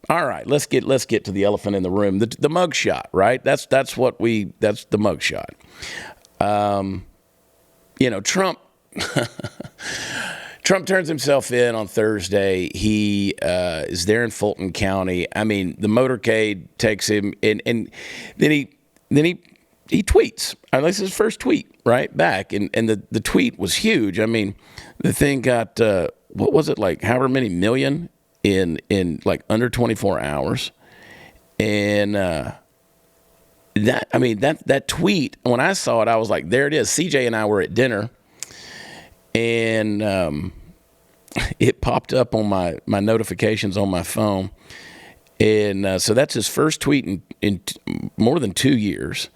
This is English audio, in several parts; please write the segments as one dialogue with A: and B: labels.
A: All right, let's get to the elephant in the room. The mugshot, right? That's the mugshot. Trump Trump turns himself in on Thursday. He is there in Fulton County. I mean, the motorcade takes him, and then he tweets. This is his first tweet, right, back, and the tweet was huge. I mean, the thing got what was it, like however many million in like under 24 hours, and that tweet, when I saw it, I was like, there it is. CJ and I were at dinner, and it popped up on my notifications on my phone. And so that's his first tweet in more than 2 years.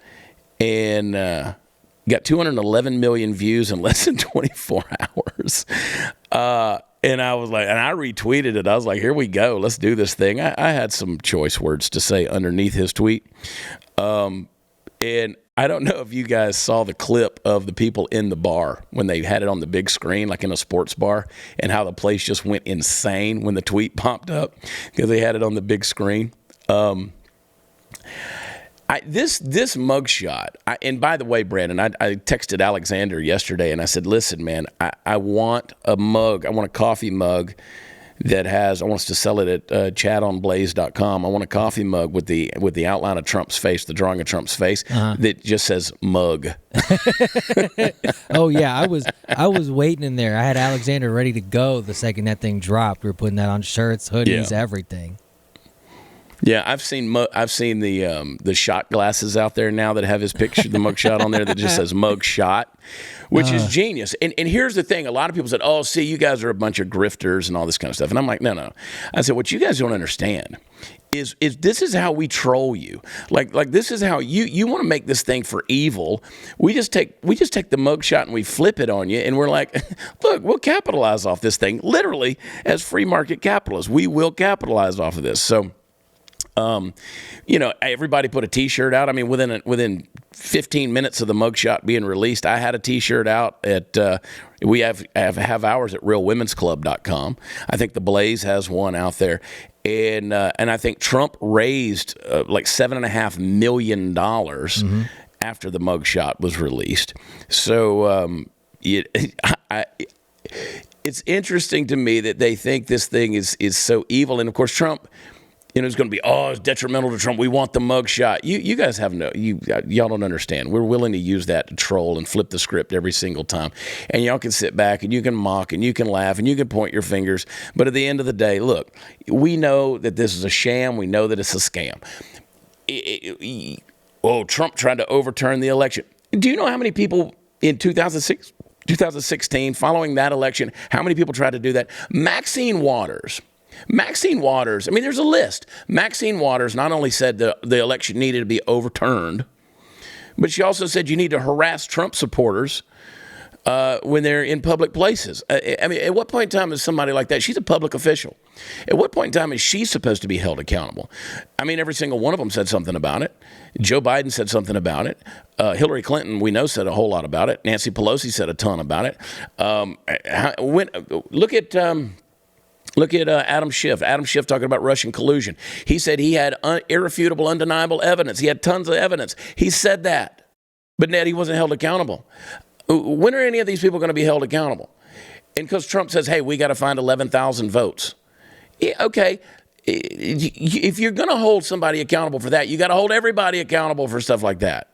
A: And got 211 million views in less than 24 hours. And I was like, and I retweeted it. I was like, here we go. Let's do this thing. I had some choice words to say underneath his tweet. And I don't know if you guys saw the clip of the people in the bar when they had it on the big screen, like in a sports bar, and how the place just went insane when the tweet popped up because they had it on the big screen. This mugshot, and by the way, Brandon, I texted Alexander yesterday and I said, listen, man, I want a mug. I want a coffee mug that has, I want us to sell it at chadonblaze.com. I want a coffee mug with the outline of Trump's face, the drawing of Trump's face, that just says mug.
B: Oh yeah, I was waiting in there. I had Alexander ready to go the second that thing dropped. We were putting that on shirts, hoodies, everything.
A: Yeah, I've seen the shot glasses out there now that have his picture, the mugshot on there that just says mugshot, which is genius. And here's the thing: a lot of people said, "Oh, see, you guys are a bunch of grifters and all this kind of stuff." And I'm like, no. I said, what you guys don't understand is this is how we troll you. Like this is how you want to make this thing for evil. We just take the mugshot and we flip it on you, and we're like, look, we'll capitalize off this thing. Literally, as free market capitalists, we will capitalize off of this. So. Everybody put a T-shirt out. I mean, within 15 minutes of the mugshot being released, I had a T-shirt out at. We have ours at realwomensclub.com. I think the Blaze has one out there, and I think Trump raised like $7.5 million after the mugshot was released. So it's interesting to me that they think this thing is so evil, and of course Trump. It's going to be, it's detrimental to Trump. We want the mugshot. You guys have y'all don't understand. We're willing to use that to troll and flip the script every single time. And y'all can sit back and you can mock and you can laugh and you can point your fingers. But at the end of the day, look, we know that this is a sham. We know that it's a scam. Trump tried to overturn the election. Do you know how many people in 2016, following that election, how many people tried to do that? Maxine Waters, I mean, there's a list. Maxine Waters not only said the election needed to be overturned, but she also said you need to harass Trump supporters when they're in public places. I mean, at what point in time is somebody like that? She's a public official. At what point in time is she supposed to be held accountable? I mean, every single one of them said something about it. Joe Biden said something about it. Hillary Clinton, we know, said a whole lot about it. Nancy Pelosi said a ton about it. Look at Adam Schiff. Adam Schiff talking about Russian collusion. He said he had irrefutable, undeniable evidence. He had tons of evidence. He said that. But yet he wasn't held accountable. When are any of these people going to be held accountable? And because Trump says, hey, we got to find 11,000 votes. Yeah, okay. If you're going to hold somebody accountable for that, you got to hold everybody accountable for stuff like that.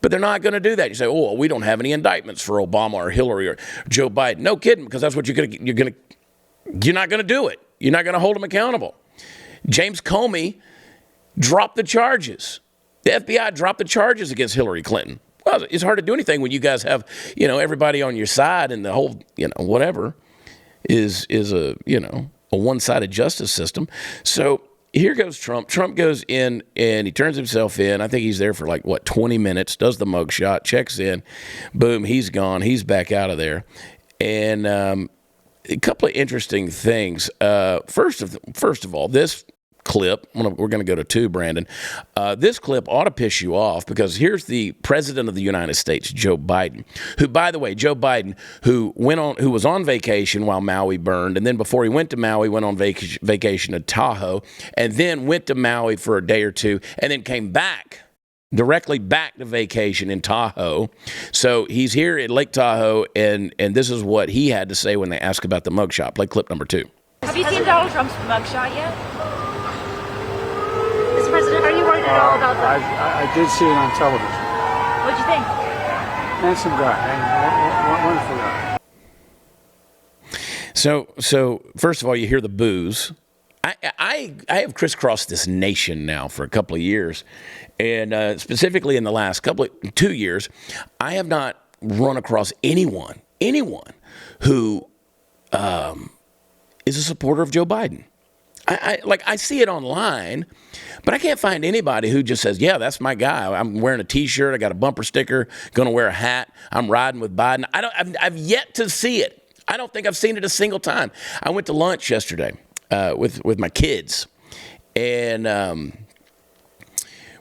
A: But they're not going to do that. You say, oh, well, we don't have any indictments for Obama or Hillary or Joe Biden. No kidding, because that's what you're not going to do it. You're not going to hold them accountable. James Comey dropped the charges. The FBI dropped the charges against Hillary Clinton. Well, it's hard to do anything when you guys have, everybody on your side and the whole, whatever is a one-sided justice system. So here goes Trump. Trump goes in and he turns himself in. I think he's there for 20 minutes, does the mugshot, checks in. Boom, he's gone. He's back out of there. And, a couple of interesting things. First of all, this clip. We're going to go to 2, Brandon. This clip ought to piss you off because here's the president of the United States, Joe Biden, who, by the way, who was on vacation while Maui burned, and then before he went to Maui, went on vacation to Tahoe, and then went to Maui for a day or two, and then came directly back to vacation in Tahoe. So he's here at Lake Tahoe, and this is what he had to say when they asked about the mugshot. Play clip number 2.
C: Have you seen Donald Trump's mugshot yet? Mr. President, are you worried at all about that?
D: I did see it on television.
C: What'd you think?
D: Handsome guy, wonderful guy.
A: So first of all, you hear the boos. I have crisscrossed this nation now for a couple of years, and specifically in the last 2 years, I have not run across anyone who is a supporter of Joe Biden. I see it online, but I can't find anybody who just says, yeah, that's my guy. I'm wearing a T-shirt. I got a bumper sticker, going to wear a hat. I'm riding with Biden. I've yet to see it. I don't think I've seen it a single time. I went to lunch yesterday with my kids, and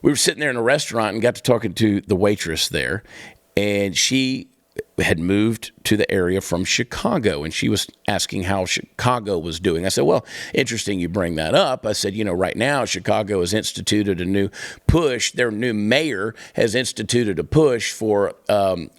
A: we were sitting there in a restaurant and got to talking to the waitress there, and she had moved to the area from Chicago, and she was asking how Chicago was doing. I said, well, interesting you bring that up. I said, right now Chicago has instituted a new push. Their new mayor has instituted a push for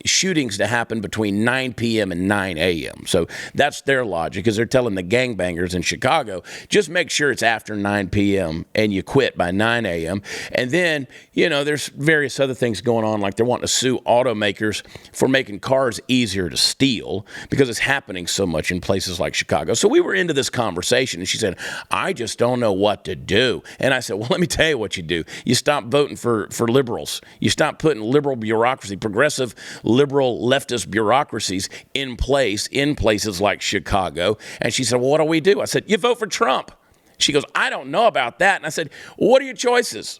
A: shootings to happen between 9 p.m. and 9 a.m. So that's their logic, because they're telling the gangbangers in Chicago, just make sure it's after 9 p.m. and you quit by 9 a.m. And then, there's various other things going on, like they're wanting to sue automakers for making cars easier to steal because it's happening so much in places like Chicago. So we were into this conversation, and she said, I just don't know what to do. And I said, well, let me tell you what you do. You stop voting for liberals. You stop putting liberal bureaucracy, progressive, liberal, leftist bureaucracies in place in places like Chicago. And she said, well, what do we do? I said, you vote for Trump. She goes, I don't know about that. And I said, well, what are your choices?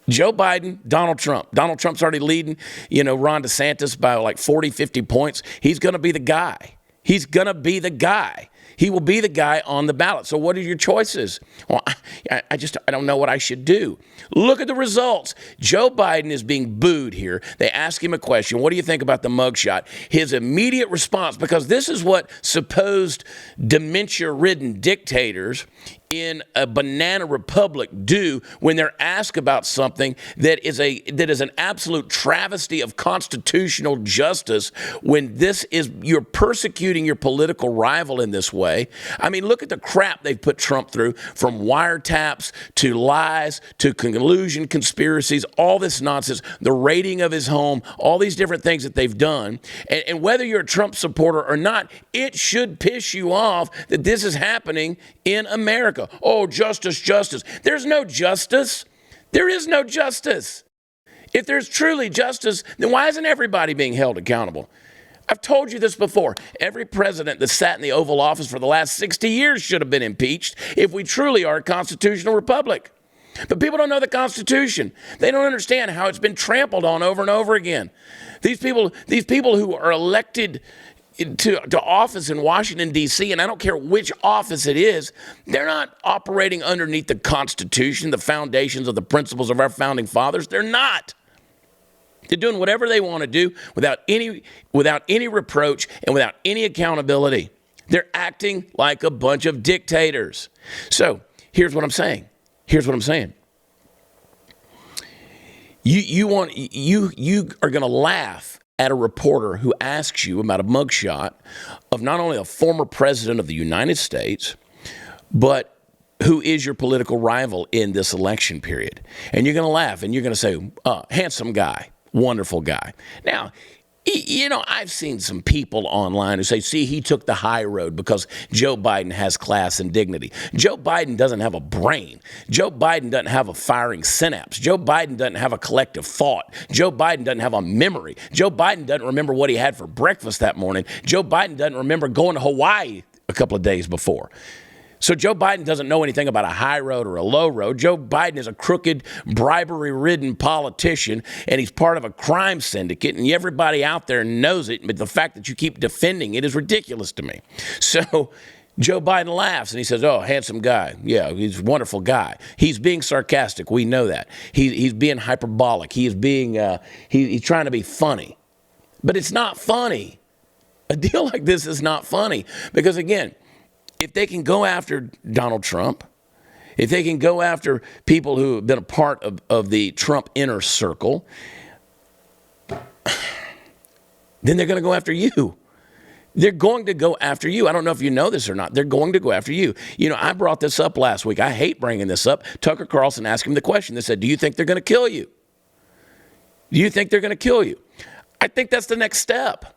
A: Joe Biden, Donald Trump. Donald Trump's already leading, Ron DeSantis by like 40, 50 points. He's going to be the guy. He's going to be the guy. He will be the guy on the ballot. So what are your choices? Well, I don't know what I should do. Look at the results. Joe Biden is being booed here. They ask him a question. What do you think about the mugshot? His immediate response, because this is what supposed dementia-ridden dictators in a banana republic do when they're asked about something that is an absolute travesty of constitutional justice, when you're persecuting your political rival in this way. I mean, look at the crap they've put Trump through, from wiretaps to lies to collusion conspiracies, all this nonsense, the raiding of his home, all these different things that they've done. And whether you're a Trump supporter or not, it should piss you off that this is happening in America. Oh, justice, justice. There's no justice. There is no justice. If there's truly justice, then why isn't everybody being held accountable? I've told you this before. Every president that sat in the Oval Office for the last 60 years should have been impeached if we truly are a constitutional republic. But people don't know the Constitution. They don't understand how it's been trampled on over and over again. These people who are elected to office in Washington, D.C., and I don't care which office it is, they're not operating underneath the Constitution, the foundations of the principles of our founding fathers. They're not. They're doing whatever they want to do without any reproach and without any accountability. They're acting like a bunch of dictators. So here's what I'm saying. You are going to laugh at a reporter who asks you about a mugshot of not only a former president of the United States, but who is your political rival in this election period. And you're going to laugh and you're going to say, handsome guy, wonderful guy. Now, I've seen some people online who say, see, he took the high road because Joe Biden has class and dignity. Joe Biden doesn't have a brain. Joe Biden doesn't have a firing synapse. Joe Biden doesn't have a collective thought. Joe Biden doesn't have a memory. Joe Biden doesn't remember what he had for breakfast that morning. Joe Biden doesn't remember going to Hawaii a couple of days before. So Joe Biden doesn't know anything about a high road or a low road. Joe Biden is a crooked, bribery-ridden politician, and he's part of a crime syndicate, and everybody out there knows it, but the fact that you keep defending it is ridiculous to me. So Joe Biden laughs and he says, oh, handsome guy. Yeah, he's a wonderful guy. He's being sarcastic. We know that. He's being hyperbolic. He's trying to be funny. But it's not funny. A deal like this is not funny. Because, again, if they can go after Donald Trump, if they can go after people who have been a part of the Trump inner circle, then they're going to go after you. They're going to go after you. I don't know if you know this or not. They're going to go after you. You know, I brought this up last week. I hate bringing this up. Tucker Carlson asked him the question. They said, do you think they're going to kill you? Do you think they're going to kill you? I think that's the next step.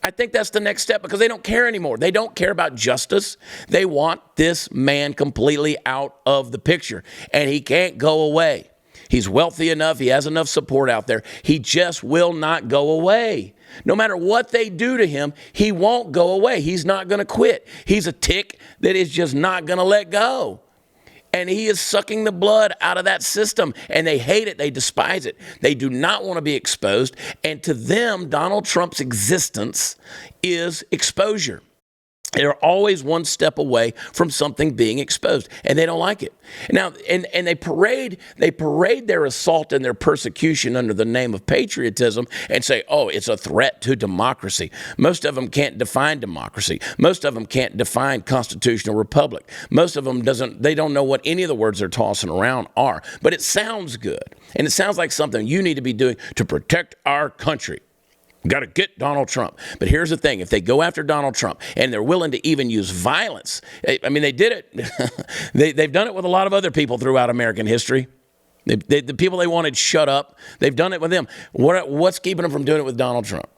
A: I think that's the next step because they don't care anymore. They don't care about justice. They want this man completely out of the picture, and he can't go away. He's wealthy enough. He has enough support out there. He just will not go away. No matter what they do to him, he won't go away. He's not going to quit. He's a tick that is just not going to let go. And he is sucking the blood out of that system. And they hate it. They despise it. They do not want to be exposed. And to them, Donald Trump's existence is exposure. They're always one step away from something being exposed, and they don't like it. Now, and they parade their assault and their persecution under the name of patriotism and say, oh, it's a threat to democracy. Most of them can't define democracy. Most of them can't define constitutional republic. Most of them they don't know what any of the words they're tossing around are, but it sounds good, and it sounds like something you need to be doing to protect our country. Got to get Donald Trump. But here's the thing. If they go after Donald Trump and they're willing to even use violence, I mean, they did it. They've done it with a lot of other people throughout American history. The people they wanted shut up, they've done it with them. What's keeping them from doing it with Donald Trump?